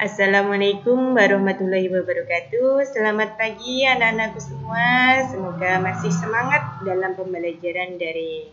Assalamualaikum warahmatullahi wabarakatuh. Selamat pagi anak-anakku semua. Semoga masih semangat dalam pembelajaran daring.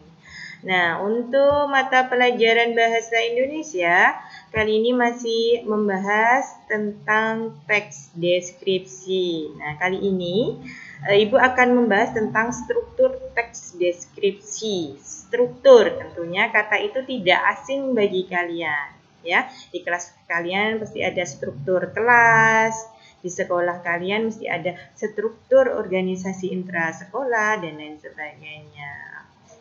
Nah, untuk mata pelajaran bahasa Indonesia, kali ini masih membahas tentang teks deskripsi. Nah, kali ini Ibu akan membahas tentang struktur teks deskripsi. Struktur, tentunya kata itu tidak asing bagi kalian. Ya, di kelas kalian pasti ada struktur kelas, di sekolah kalian mesti ada struktur organisasi intrasekolah dan lain sebagainya.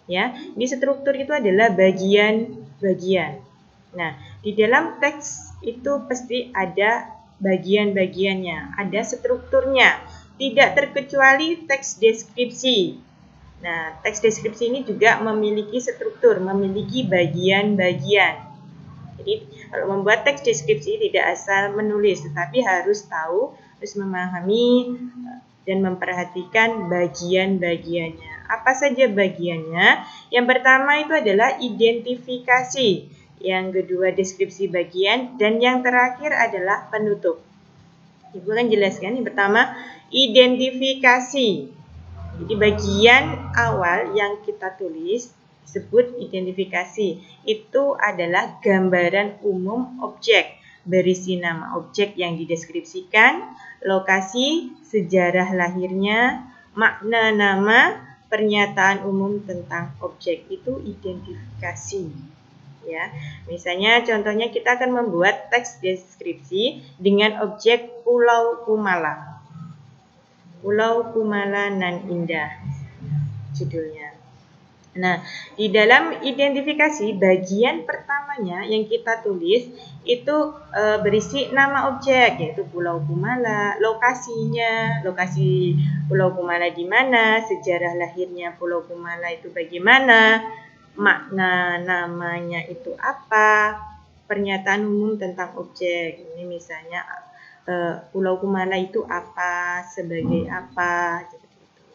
Ya, di struktur itu adalah bagian-bagian. Nah, di dalam teks itu pasti ada bagian-bagiannya, ada strukturnya, tidak terkecuali teks deskripsi. Nah, teks deskripsi ini juga memiliki struktur, memiliki bagian-bagian. Jadi kalau membuat teks deskripsi tidak asal menulis, tetapi harus tahu, harus memahami dan memperhatikan bagian-bagiannya. Apa saja bagiannya? Yang pertama itu adalah identifikasi, yang kedua deskripsi bagian, dan yang terakhir adalah penutup. Ibu akan jelaskan. Yang pertama identifikasi. Jadi bagian awal yang kita tulis disebut identifikasi. Itu adalah gambaran umum objek, berisi nama objek yang dideskripsikan, lokasi, sejarah lahirnya, makna nama, pernyataan umum tentang objek. Itu identifikasi. Ya, misalnya contohnya kita akan membuat teks deskripsi dengan objek Pulau Kumala. Pulau Kumala nan indah judulnya. Nah, di dalam identifikasi bagian pertamanya yang kita tulis itu berisi nama objek, yaitu Pulau Kumala, lokasinya, lokasi Pulau Kumala di mana, sejarah lahirnya Pulau Kumala itu bagaimana, makna namanya itu apa, pernyataan umum tentang objek. Ini misalnya Pulau Kumala itu apa, sebagai apa, seperti itu.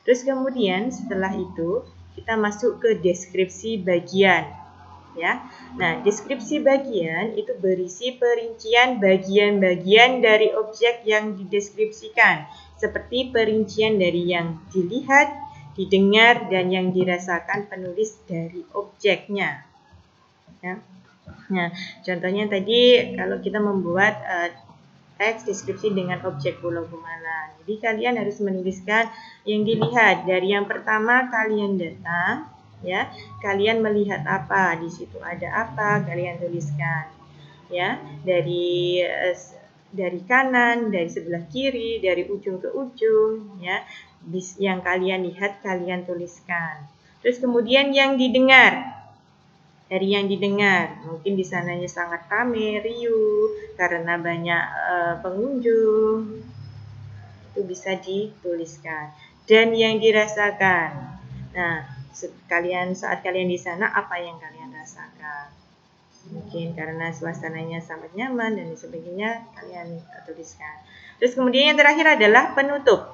Terus kemudian setelah itu kita masuk ke deskripsi bagian, ya. Nah, deskripsi bagian itu berisi perincian bagian-bagian dari objek yang dideskripsikan, seperti perincian dari yang dilihat, didengar, dan yang dirasakan penulis dari objeknya. Ya. Nah, contohnya tadi kalau kita membuat teks deskripsi dengan objek Pulau Kumala. Jadi kalian harus menuliskan yang dilihat. Dari yang pertama kalian datang, ya, kalian melihat apa, di situ ada apa, kalian tuliskan. Ya, dari kanan, dari sebelah kiri, dari ujung ke ujung, ya, yang kalian lihat kalian tuliskan. Terus kemudian yang didengar. Dari yang didengar, mungkin di sananya sangat ramai, riuh, karena banyak pengunjung, itu bisa dituliskan. Dan yang dirasakan, nah, saat kalian di sana, apa yang kalian rasakan? Mungkin karena suasananya sangat nyaman dan sebagainya, kalian tuliskan. Terus kemudian yang terakhir adalah penutup.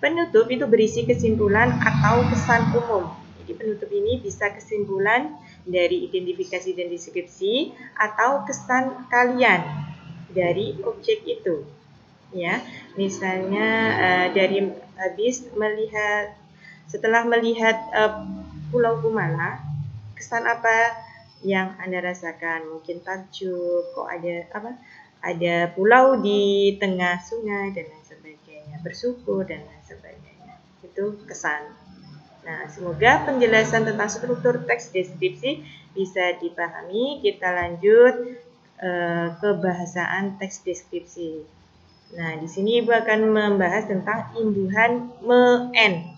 Penutup itu berisi kesimpulan atau kesan umum. Jadi penutup ini bisa kesimpulan dari identifikasi dan deskripsi atau kesan kalian dari objek itu. Ya, misalnya dari habis melihat, setelah melihat Pulau Kumala, kesan apa yang Anda rasakan? Mungkin takjub, kok ada pulau di tengah sungai dan lain sebagainya, bersyukur dan lain sebagainya. Itu kesan. Nah, semoga penjelasan tentang struktur teks deskripsi bisa dipahami. Kita lanjut ke bahasaan teks deskripsi. Nah, di sini Ibu akan membahas tentang imbuhan men,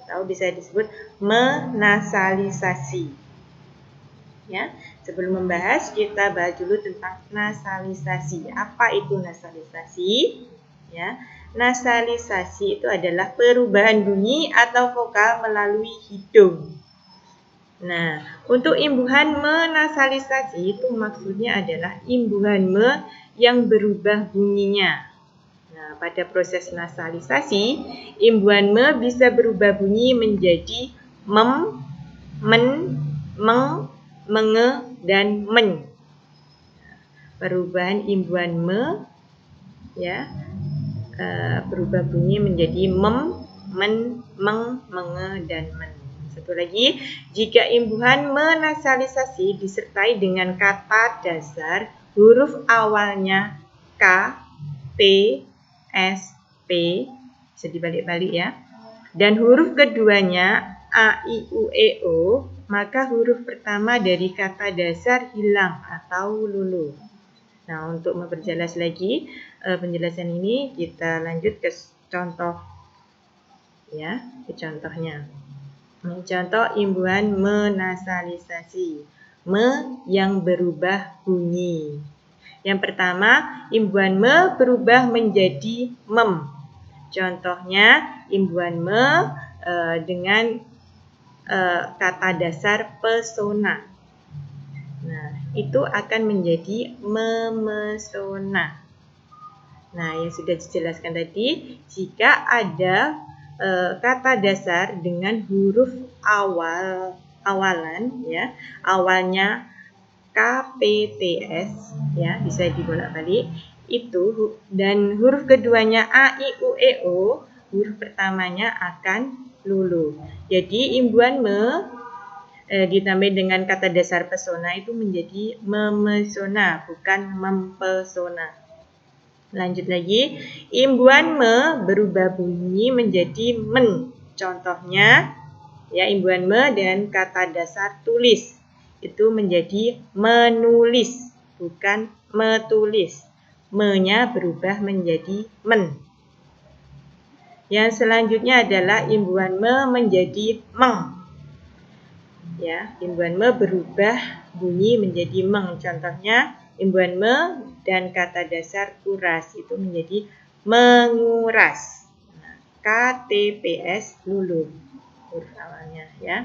atau bisa disebut menasalisasi. Ya, sebelum membahas kita bahas dulu tentang nasalisasi. Apa itu nasalisasi? Ya, nasalisasi itu adalah perubahan bunyi atau vokal melalui hidung. Nah, untuk imbuhan menasalisasi itu maksudnya adalah imbuhan me yang berubah bunyinya. Nah, pada proses nasalisasi, imbuhan me bisa berubah bunyi menjadi mem, men, meng, menge, dan men. perubahan imbuhan me, ya, berubah bunyi menjadi mem, men, meng, menge, dan men. Satu lagi, jika imbuhan menasalisasi disertai dengan kata dasar huruf awalnya K, P, S, P, bisa dibalik-balik ya, dan huruf keduanya A, I, U, E, O, maka huruf pertama dari kata dasar hilang atau luluh. Nah, untuk memperjelas lagi penjelasan ini, kita lanjut ke contoh, ya, ke contohnya. Contoh imbuhan menasalisasi, me yang berubah bunyi. Yang pertama, imbuhan me berubah menjadi mem. Contohnya imbuhan me dengan kata dasar pesona. Nah, itu akan menjadi memesona. Nah, yang sudah dijelaskan tadi, jika ada kata dasar dengan huruf awalan, ya, awalnya KPTS, ya, bisa dibolak-balik itu, dan huruf keduanya A, I, U, E, O, huruf pertamanya akan luluh. Jadi imbuhan me ditambah dengan kata dasar pesona itu menjadi memesona, bukan mempesona. Lanjut lagi, imbuhan me berubah bunyi menjadi men. Contohnya, ya, imbuhan me dan kata dasar tulis itu menjadi menulis, bukan metulis. Me-nya berubah menjadi men. Yang selanjutnya adalah imbuhan me menjadi meng. Ya, imbuhan me berubah bunyi menjadi meng. Contohnya, imbuhan me dan kata dasar kuras itu menjadi menguras. Nah, KTPS luluh huruf awalnya, ya,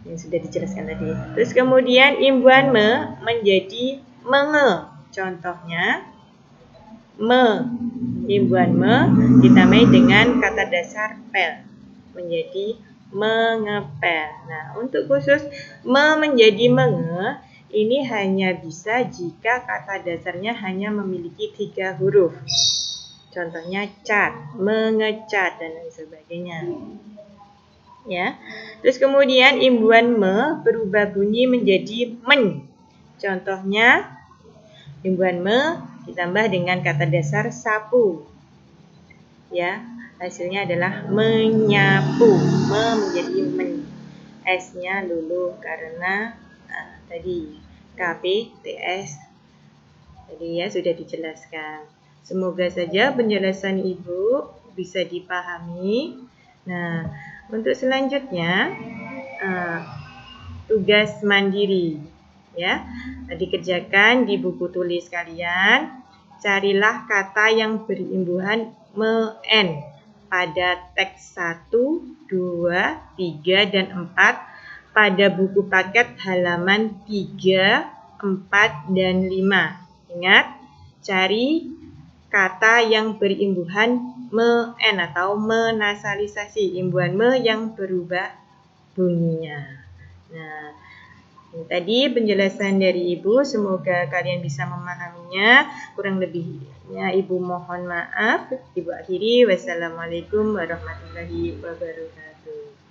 yang sudah dijelaskan tadi. Terus kemudian imbuhan me menjadi menge. Contohnya, me, imbuhan me ditambah dengan kata dasar pel menjadi mengepel. Nah, untuk khusus me menjadi menge, ini hanya bisa jika kata dasarnya hanya memiliki 3 huruf. Contohnya cat, mengecat, dan lain sebagainya. Ya. Terus kemudian imbuhan me berubah bunyi menjadi men. Contohnya imbuhan me ditambah dengan kata dasar sapu. Ya, hasilnya adalah menyapu. Me menjadi men. S-nya luluh karena tadi KPTS tadi, ya, sudah dijelaskan. Semoga saja penjelasan Ibu bisa dipahami. Nah, untuk selanjutnya tugas mandiri, ya, dikerjakan di buku tulis kalian. Carilah kata yang berimbuhan men pada teks 1, 2, 3, dan 4 pada buku paket halaman 3, 4, dan 5. Ingat, cari kata yang berimbuhan men atau menasalisasi, imbuhan me yang berubah bunyinya. Nah, ini tadi penjelasan dari Ibu, semoga kalian bisa memahaminya. Kurang lebihnya Ibu mohon maaf. Ibu akhiri, wassalamualaikum warahmatullahi wabarakatuh.